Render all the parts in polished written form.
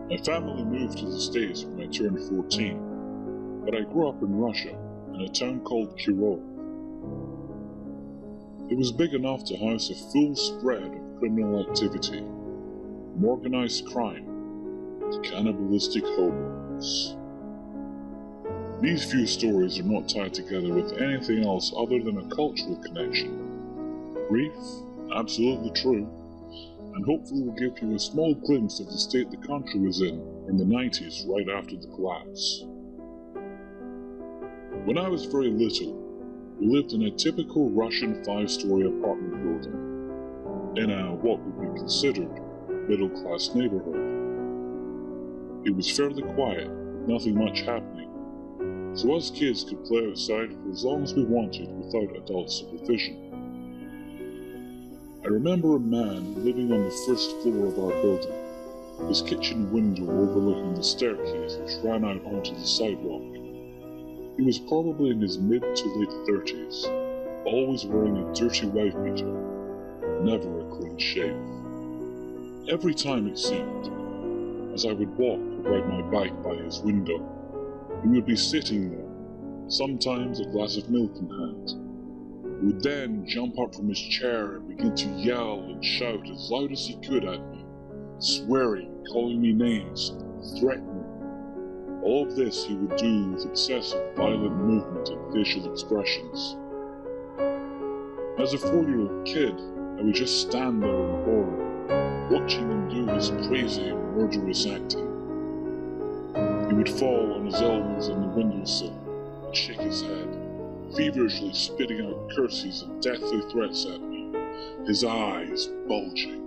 My family moved to the States when I turned 14, but I grew up in Russia, in a town called Kirov. It was big enough to house a full spread of criminal activity, from organized crime to cannibalistic hobos. These few stories are not tied together with anything else other than a cultural connection. Brief, absolutely true, and hopefully will give you a small glimpse of the state the country was in the 90s right after the collapse. When I was very little, we lived in a typical Russian 5-story apartment building, in a what would be considered middle-class neighborhood. It was fairly quiet, with nothing much happening, so us kids could play outside for as long as we wanted without adult supervision. I remember a man living on the first floor of our building, his kitchen window overlooking the staircase which ran out onto the sidewalk. He was probably in his mid to late 30s, always wearing a dirty wife beater, never a clean shave. Every time it seemed, as I would walk or ride my bike by his window, he would be sitting there, sometimes a glass of milk in hand. He would then jump up from his chair and begin to yell and shout as loud as he could at me, swearing, calling me names, threatening. All of this he would do with excessive violent movement and facial expressions. As a 4-year-old kid, I would just stand there in horror, watching him do his crazy and murderous acting. He would fall on his elbows on the windowsill and shake his head, feverishly spitting out curses and deathly threats at me, his eyes bulging.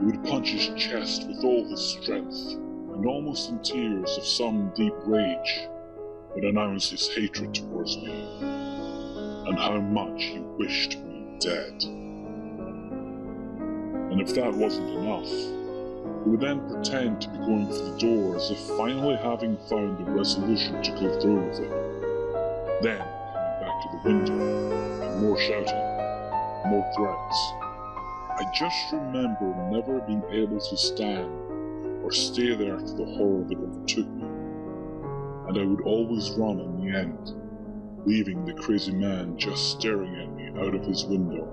He would punch his chest with all his strength, and almost in tears of some deep rage, would announce his hatred towards me, and how much he wished me dead. And if that wasn't enough, he would then pretend to be going for the door as if finally having found the resolution to go through with it. Then, coming back to the window, and more shouting, more threats. I just remember never being able to stand or stay there for the horror that overtook me, and I would always run in the end, leaving the crazy man just staring at me out of his window.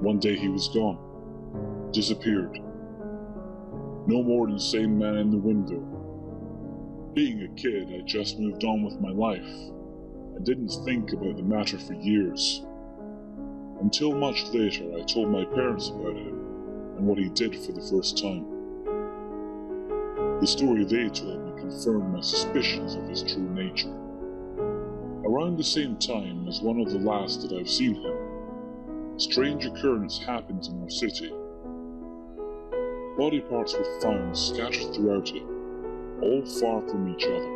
One day he was gone, disappeared. No more than the same man in the window. Being a kid, I just moved on with my life, and didn't think about the matter for years. Until much later I told my parents about him, and what he did for the first time. The story they told me confirmed my suspicions of his true nature. Around the same time as one of the last that I've seen him, a strange occurrence happened in our city. Body parts were found scattered throughout it, all far from each other,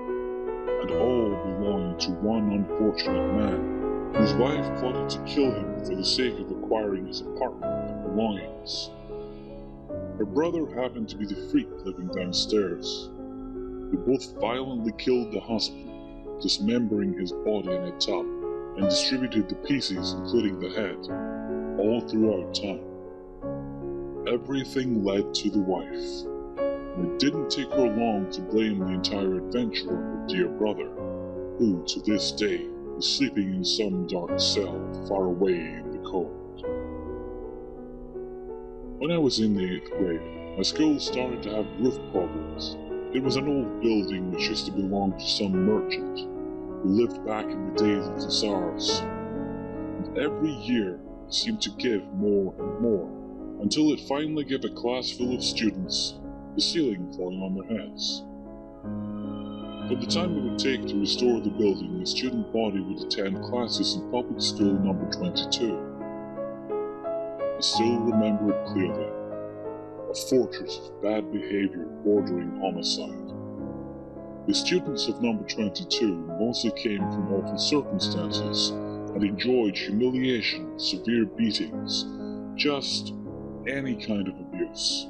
and all belonging to one unfortunate man, whose wife plotted to kill him for the sake of acquiring his apartment and belongings. Her brother happened to be the freak living downstairs, who both violently killed the husband, dismembering his body in a tub, and distributed the pieces, including the head, all throughout town. Everything led to the wife, and it didn't take her long to blame the entire adventure on her dear brother, who, to this day, is sleeping in some dark cell far away in the cold. When I was in the 8th grade, my school started to have roof problems. It was an old building which used to belong to some merchant who lived back in the days of the Tsars. And every year it seemed to give more and more, until it finally gave a class full of students, the ceiling falling on their heads. For the time it would take to restore the building, the student body would attend classes in public school number 22. I still remember it clearly, a fortress of bad behavior bordering homicide. The students of number 22 mostly came from awful circumstances and enjoyed humiliation, severe beatings, just any kind of abuse.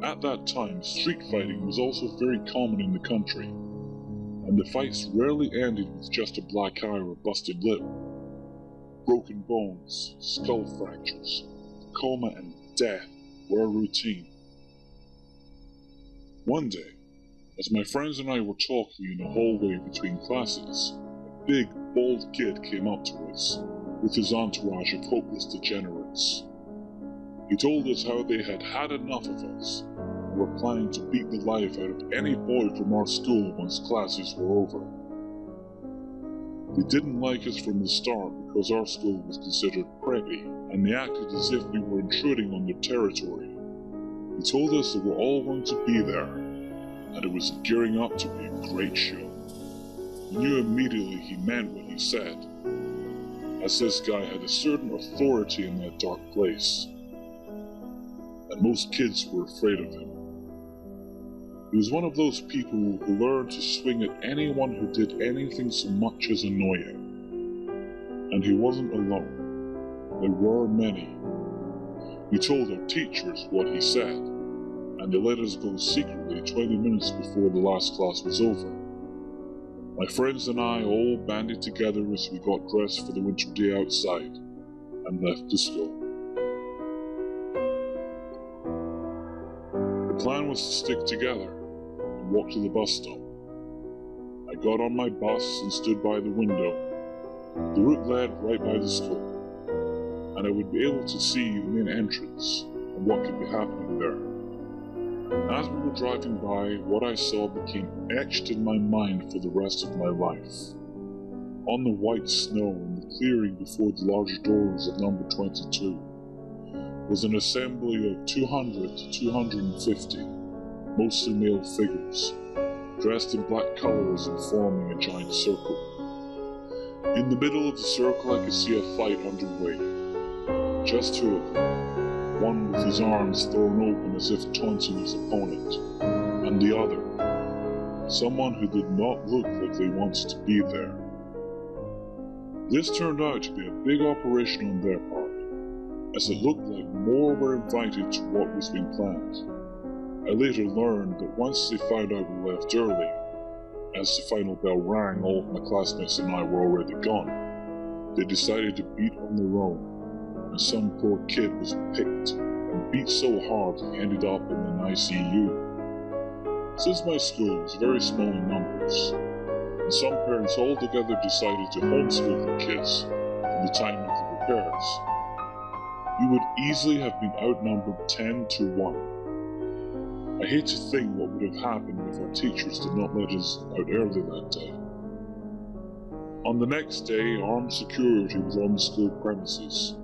At that time, street fighting was also very common in the country, and the fights rarely ended with just a black eye or a busted lip. Broken bones, skull fractures, coma and death were routine. One day, as my friends and I were talking in the hallway between classes, a big, bald kid came up to us with his entourage of hopeless degenerates. He told us how they had had enough of us and were planning to beat the life out of any boy from our school once classes were over. They didn't like us from the start because our school was considered preppy, and they acted as if we were intruding on their territory. He told us that we're all going to be there, and it was gearing up to be a great show. We knew immediately he meant what he said, as this guy had a certain authority in that dark place, and most kids were afraid of him. He was one of those people who learned to swing at anyone who did anything so much as annoy him. And he wasn't alone. There were many. We told our teachers what he said, and they let us go secretly 20 minutes before the last class was over. My friends and I all banded together as we got dressed for the winter day outside and left the school. The plan was to stick together and walk to the bus stop. I got on my bus and stood by the window. The route led right by the school, and I would be able to see the main entrance and what could be happening there. As we were driving by, what I saw became etched in my mind for the rest of my life. On the white snow in the clearing before the large doors of number 22 was an assembly of 200 to 250, mostly male figures, dressed in black colours and forming a giant circle. In the middle of the circle I could see a fight underway. Just two of them, one with his arms thrown open as if taunting his opponent, and the other, someone who did not look like they wanted to be there. This turned out to be a big operation on their part, as it looked like more were invited to what was being planned. I later learned that once they found out we left early, as the final bell rang, all of my classmates and I were already gone, they decided to beat on their own, and some poor kid was picked and beat so hard he ended up in an ICU. Since my school was very small in numbers, and some parents altogether decided to homeschool their kids from the time of the repairs, we would easily have been outnumbered 10 to 1. I hate to think what would have happened if our teachers did not let us out early that day. On the next day, armed security was on the school premises,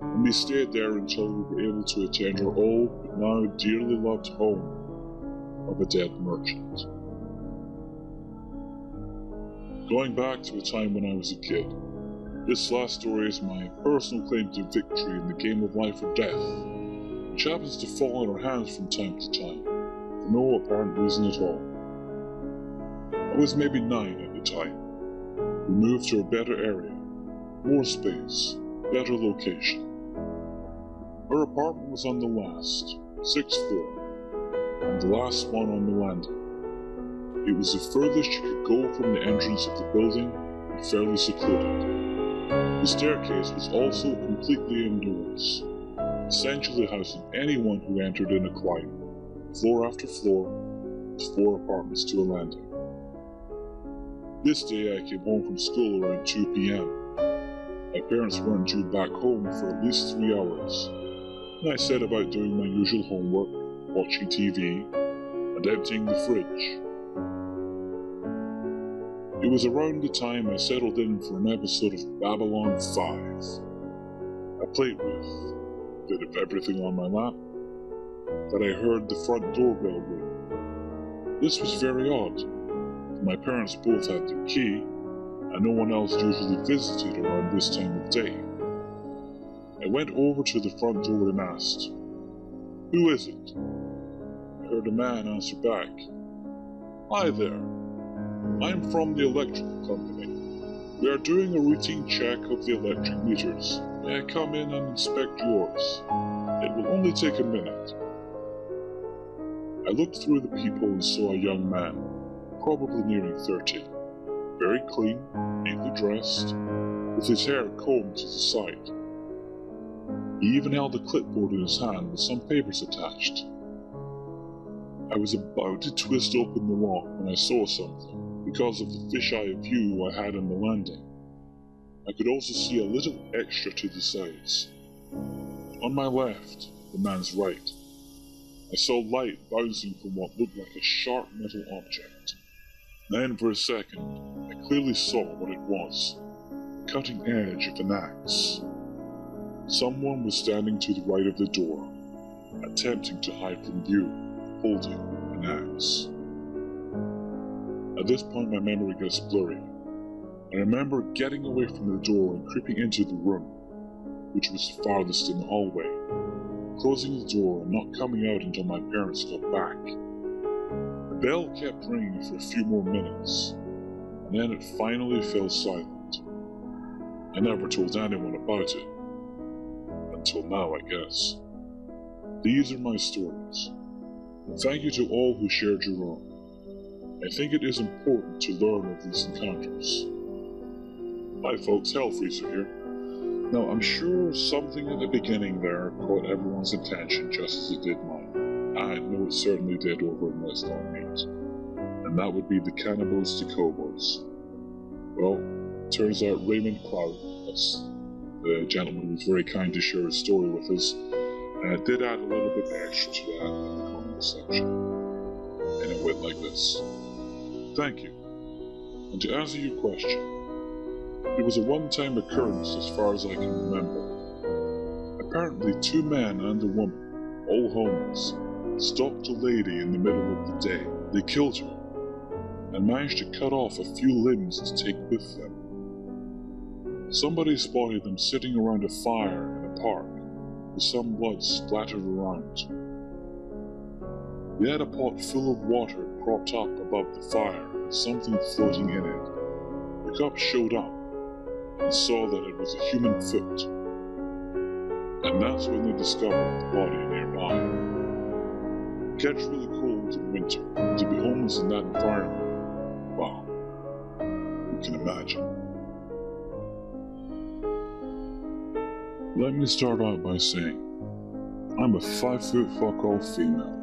and we stayed there until we were able to attend our old but now dearly loved home of a dead merchant. Going back to a time when I was a kid, this last story is my personal claim to victory in the game of life or death, which happens to fall in our hands from time to time, for no apparent reason at all. I was maybe 9 at the time. We moved to a better area, more space, better location. Our apartment was on the last, 6th floor, and the last one on the landing. It was the furthest you could go from the entrance of the building and fairly secluded. The staircase was also completely indoors, essentially housing anyone who entered in a climb, floor after floor, with 4 apartments to a landing. This day I came home from school around 2 p.m. My parents weren't due back home for at least 3 hours, and I set about doing my usual homework, watching TV, and emptying the fridge. It was around the time I settled in for an episode of Babylon 5. I played with a bit of everything on my lap, that I heard the front doorbell ring. This was very odd. My parents both had the key, and no one else usually visited around this time of day. I went over to the front door and asked, "Who is it?" I heard a man answer back, "Hi there. I'm from the electrical company. We are doing a routine check of the electric meters. May I come in and inspect yours? It will only take a minute." I looked through the peephole and saw a young man, probably nearing 30, very clean, neatly dressed, with his hair combed to the side. He even held a clipboard in his hand with some papers attached. I was about to twist open the lock when I saw something, because of the fisheye view I had on the landing. I could also see a little extra to the sides. On my left, the man's right, I saw light bouncing from what looked like a sharp metal object. Then, for a second, I clearly saw what it was, the cutting edge of an axe. Someone was standing to the right of the door, attempting to hide from view, holding an axe. At this point, my memory gets blurry. I remember getting away from the door and creeping into the room, which was farthest in the hallway, closing the door and not coming out until my parents got back. The bell kept ringing for a few more minutes, and then it finally fell silent. I never told anyone about it. Until now, I guess. These are my stories. And thank you to all who shared your own. I think it is important to learn of these encounters. Hi folks, Hellfreezer here. Now, I'm sure something at the beginning there caught everyone's attention just as it did mine. I know it certainly did over in Let's Not Meet. And that would be the Cannibals to Cowboys. Well, turns out Raymond Cloud, that's the gentleman who was very kind to share his story with us, did add a little bit extra to that in the comment section. And it went like this. Thank you. And to answer your question, it was a one-time occurrence as far as I can remember. Apparently 2 men and a woman, all homeless, stalked a lady in the middle of the day. They killed her, and managed to cut off a few limbs to take with them. Somebody spotted them sitting around a fire in a park, with some blood splattered around. They had a pot full of water propped up above the fire, and something floating in it. The cops showed up, and saw that it was a human foot. And that's when they discovered the body nearby. It gets really cold in winter, and to be homeless in that environment, wow, you can imagine. Let me start out by saying, I'm a 5-foot fuck-all female.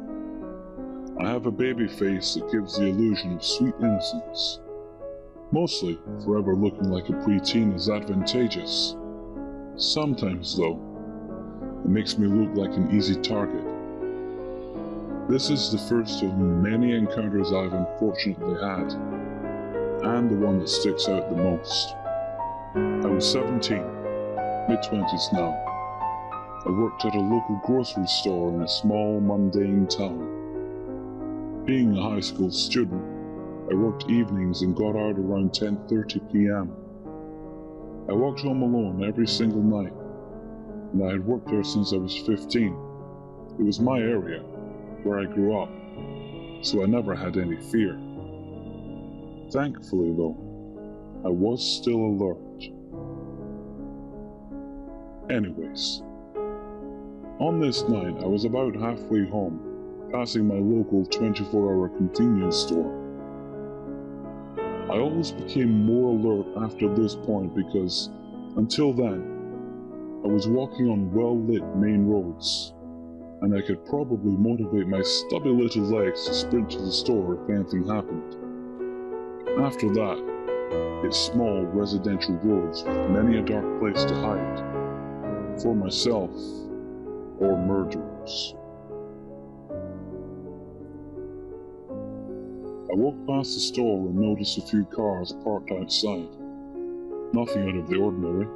I have a baby face that gives the illusion of sweet innocence. Mostly, forever looking like a preteen is advantageous. Sometimes, though, it makes me look like an easy target. This is the first of many encounters I've unfortunately had, and the one that sticks out the most. I was 17, mid-20s now. I worked at a local grocery store in a small, mundane town. Being a high school student, I worked evenings and got out around 10:30 p.m. I walked home alone every single night, and I had worked there since I was 15. It was my area, where I grew up, so I never had any fear. Thankfully, though, I was still alert. Anyways, on this night I was about halfway home, passing my local 24-hour convenience store. I always became more alert after this point because, until then, I was walking on well-lit main roads, and I could probably motivate my stubby little legs to sprint to the store if anything happened. After that, it's small residential roads with many a dark place to hide, for myself or murderers. I walked past the store and noticed a few cars parked outside. Nothing out of the ordinary.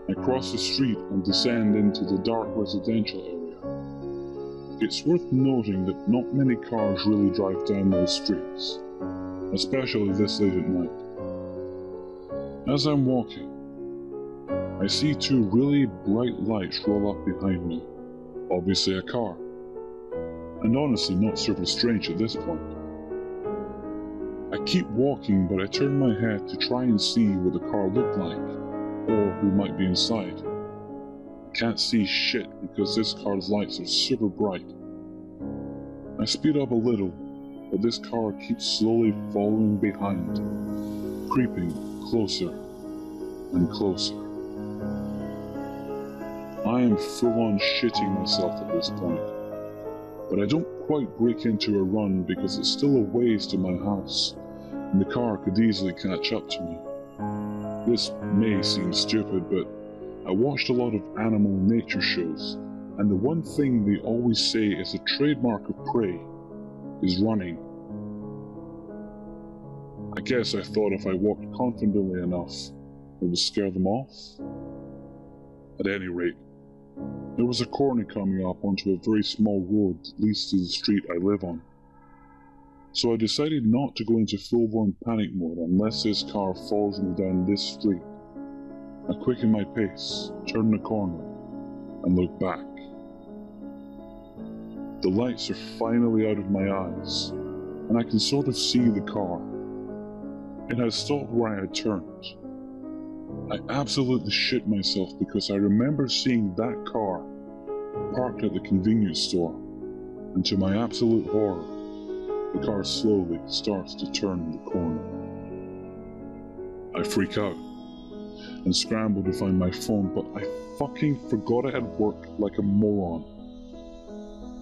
I cross the street and descend into the dark residential area. It's worth noting that not many cars really drive down those streets, especially this late at night. As I'm walking, I see 2 really bright lights roll up behind me, obviously a car, and honestly not super strange at this point. I keep walking, but I turn my head to try and see what the car looked like, or who might be inside. I can't see shit because this car's lights are super bright. I speed up a little, but this car keeps slowly following behind, creeping closer and closer. I am full on shitting myself at this point, but I don't quite break into a run because it's still a ways to my house, and the car could easily catch up to me. This may seem stupid, but I watched a lot of animal nature shows, and the one thing they always say is a trademark of prey is running. I guess I thought if I walked confidently enough, it would scare them off. At any rate, there was a corner coming up onto a very small road that leads to the street I live on. So I decided not to go into full-blown panic mode unless this car follows me down this street. I quicken my pace, turn the corner, and look back. The lights are finally out of my eyes, and I can sort of see the car. It has stopped where I had turned. I absolutely shit myself because I remember seeing that car parked at the convenience store, and to my absolute horror, the car slowly starts to turn the corner. I freak out and scramble to find my phone, but I fucking forgot it had worked like a moron.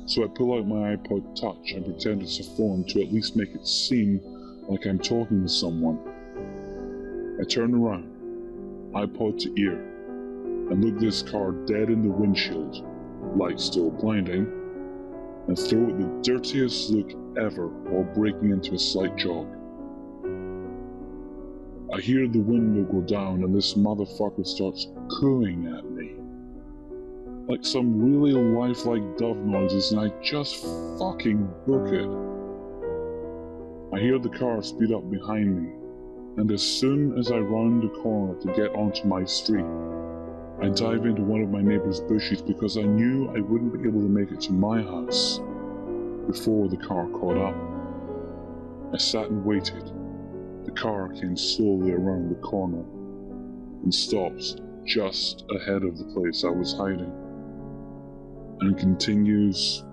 So I pull out my iPod Touch and pretend it's a phone to at least make it seem like I'm talking to someone. I turn around, iPod to ear, and look this car dead in the windshield, light still blinding, and throw it the dirtiest look ever while breaking into a slight jog. I hear the window go down and this motherfucker starts cooing at me. Like some really lifelike dove noises, and I just fucking book it. I hear the car speed up behind me, and as soon as I round the corner to get onto my street, I dive into one of my neighbor's bushes because I knew I wouldn't be able to make it to my house before the car caught up. I sat and waited. The car came slowly around the corner and stops just ahead of the place I was hiding, and continues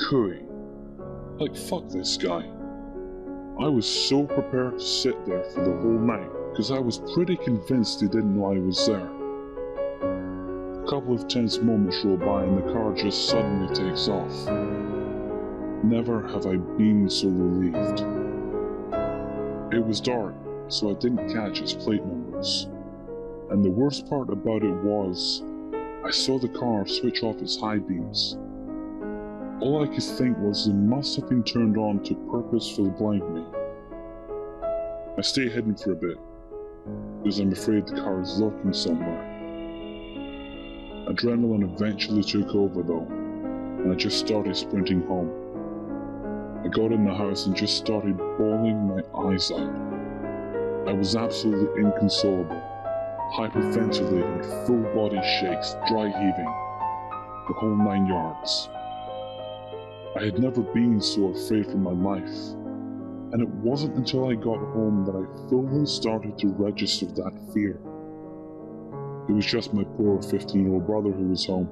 cooing. Like, fuck this guy. I was so prepared to sit there for the whole night because I was pretty convinced he didn't know I was there. A couple of tense moments roll by and the car just suddenly takes off. Never have I been so relieved. It was dark, so I didn't catch its plate numbers. And the worst part about it was, I saw the car switch off its high beams. All I could think was they must have been turned on to purposefully blind me. I stay hidden for a bit, because I'm afraid the car is lurking somewhere. Adrenaline eventually took over though, and I just started sprinting home. I got in the house and just started bawling my eyes out. I was absolutely inconsolable, hyperventilating, full body shakes, dry heaving, the whole 9 yards. I had never been so afraid for my life, and it wasn't until I got home that I fully started to register that fear. It was just my poor 15-year-old brother who was home,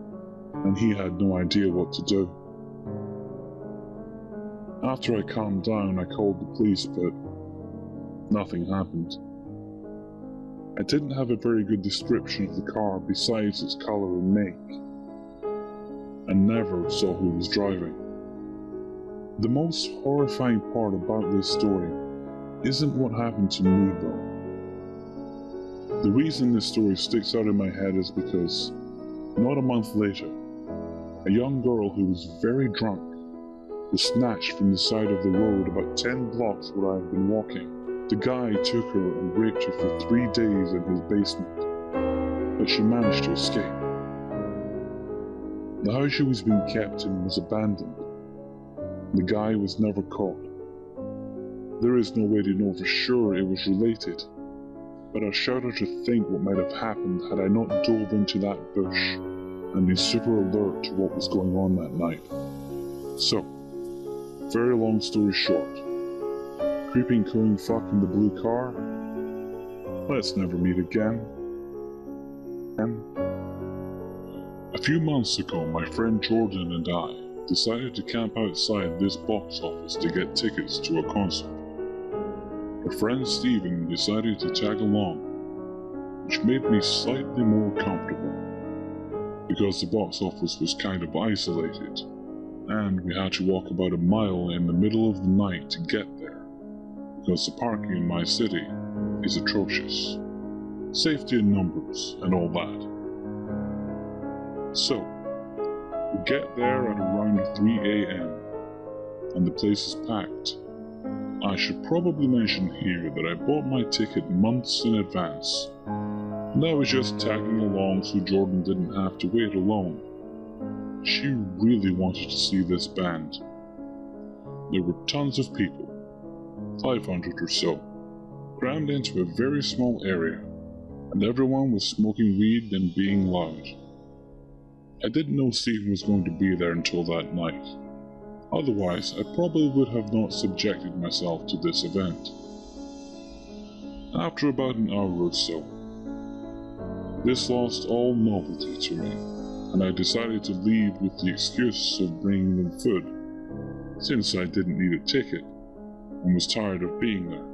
and he had no idea what to do. After I calmed down, I called the police, but nothing happened. I didn't have a very good description of the car besides its colour and make, and never saw who was driving. The most horrifying part about this story isn't what happened to me though. The reason this story sticks out in my head is because, not a month later, a young girl who was very drunk was snatched from the side of the road about 10 blocks where I had been walking. The guy took her and raped her for 3 days in his basement, but she managed to escape. The house she was being kept in was abandoned. The guy was never caught. There is no way to know for sure it was related, but I shudder to think what might have happened had I not dove into that bush and been super alert to what was going on that night. So, very long story short, creeping cooing fuck in the blue car? Let's never meet again. A few months ago, my friend Jordan and I decided to camp outside this box office to get tickets to a concert. Our friend Steven decided to tag along, which made me slightly more comfortable, because the box office was kind of isolated, and we had to walk about a mile in the middle of the night to get there, because the parking in my city is atrocious. Safety in numbers and all that. So, we get there at around 3 a.m. and the place is packed. I should probably mention here that I bought my ticket months in advance, and I was just tagging along so Jordan didn't have to wait alone. She really wanted to see this band. There were tons of people, 500 or so, crammed into a very small area, and everyone was smoking weed and being loud. I didn't know Stephen was going to be there until that night. Otherwise, I probably would have not subjected myself to this event. After about an hour or so, this lost all novelty to me, and I decided to leave with the excuse of bringing them food, since I didn't need a ticket and was tired of being there.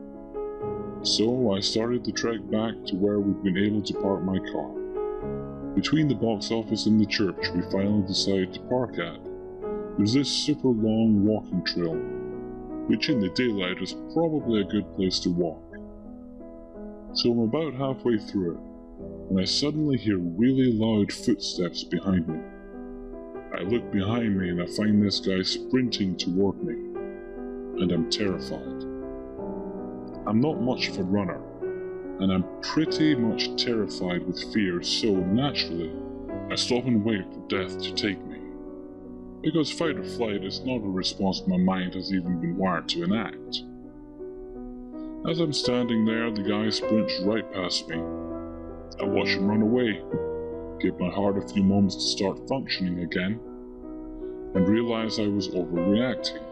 So I started the trek back to where we'd been able to park my car. Between the box office and the church we finally decided to park at, there's this super long walking trail, which in the daylight is probably a good place to walk. So I'm about halfway through it, when I suddenly hear really loud footsteps behind me. I look behind me and I find this guy sprinting toward me, and I'm terrified. I'm not much of a runner, and I'm pretty much terrified with fear, so naturally, I stop and wait for death to take me. Because fight or flight is not a response my mind has even been wired to enact. As I'm standing there, the guy sprints right past me. I watch him run away, give my heart a few moments to start functioning again, and realize I was overreacting.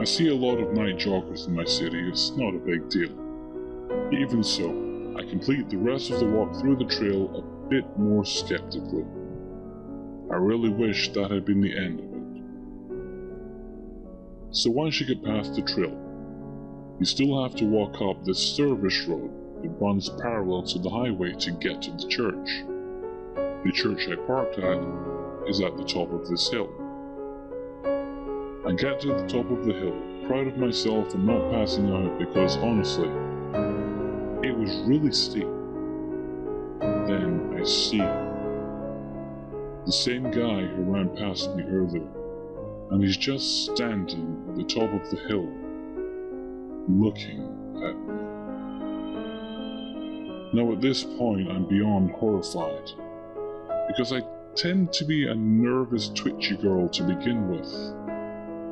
I see a lot of night joggers in my city, it's not a big deal. Even so, I complete the rest of the walk through the trail a bit more skeptically. I really wish that had been the end of it. So once you get past the trail, you still have to walk up this service road that runs parallel to the highway to get to the church. The church I parked at is at the top of this hill. I get to the top of the hill, proud of myself for not passing out because honestly, it was really steep. Then I see the same guy who ran past me earlier, and he's just standing at the top of the hill, looking at me. Now at this point I'm beyond horrified, because I tend to be a nervous, twitchy girl to begin with,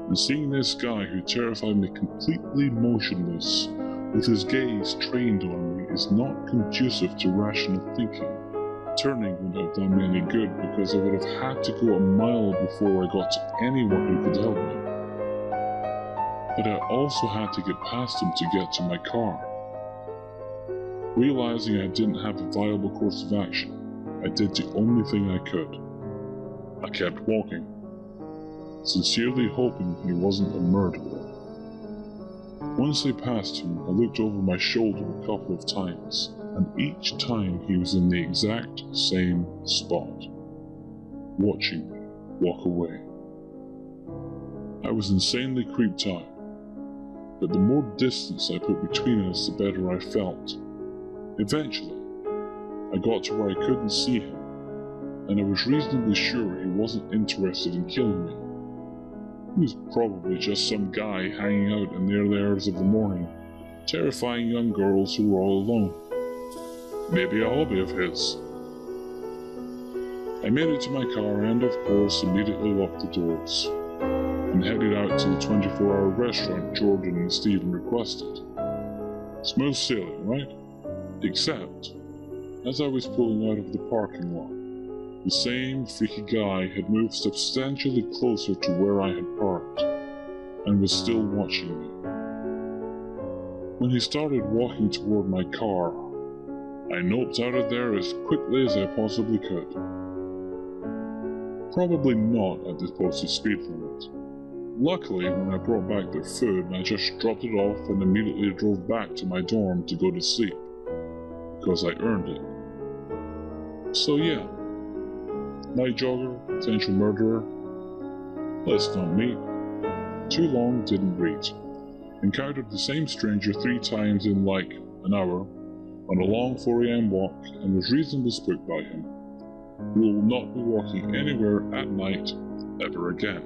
and seeing this guy who terrified me completely motionless, with his gaze trained on me, is not conducive to rational thinking. Turning wouldn't have done me any good because I would have had to go a mile before I got to anyone who could help me. But I also had to get past him to get to my car. Realizing I didn't have a viable course of action, I did the only thing I could. I kept walking, sincerely hoping he wasn't a murderer. Once I passed him, I looked over my shoulder a couple of times, and each time he was in the exact same spot, watching me walk away. I was insanely creeped out, but the more distance I put between us, the better I felt. Eventually, I got to where I couldn't see him, and I was reasonably sure he wasn't interested in killing me. He was probably just some guy hanging out in the early hours of the morning, terrifying young girls who were all alone. Maybe a hobby of his. I made it to my car and, of course, immediately locked the doors, and headed out to the 24-hour restaurant Jordan and Stephen requested. Smooth sailing, right? Except, as I was pulling out of the parking lot, the same freaky guy had moved substantially closer to where I had parked, and was still watching me. When he started walking toward my car, I noped out of there as quickly as I possibly could. Probably not at the posted speed limit. Luckily, when I brought back their food, I just dropped it off and immediately drove back to my dorm to go to sleep, because I earned it. So yeah, night jogger, potential murderer, Let's not meet. Too long, didn't read. Encountered the same stranger 3 times in like an hour on a long 4 a.m. walk and was reasonably spooked by him. We will not be walking anywhere at night ever again.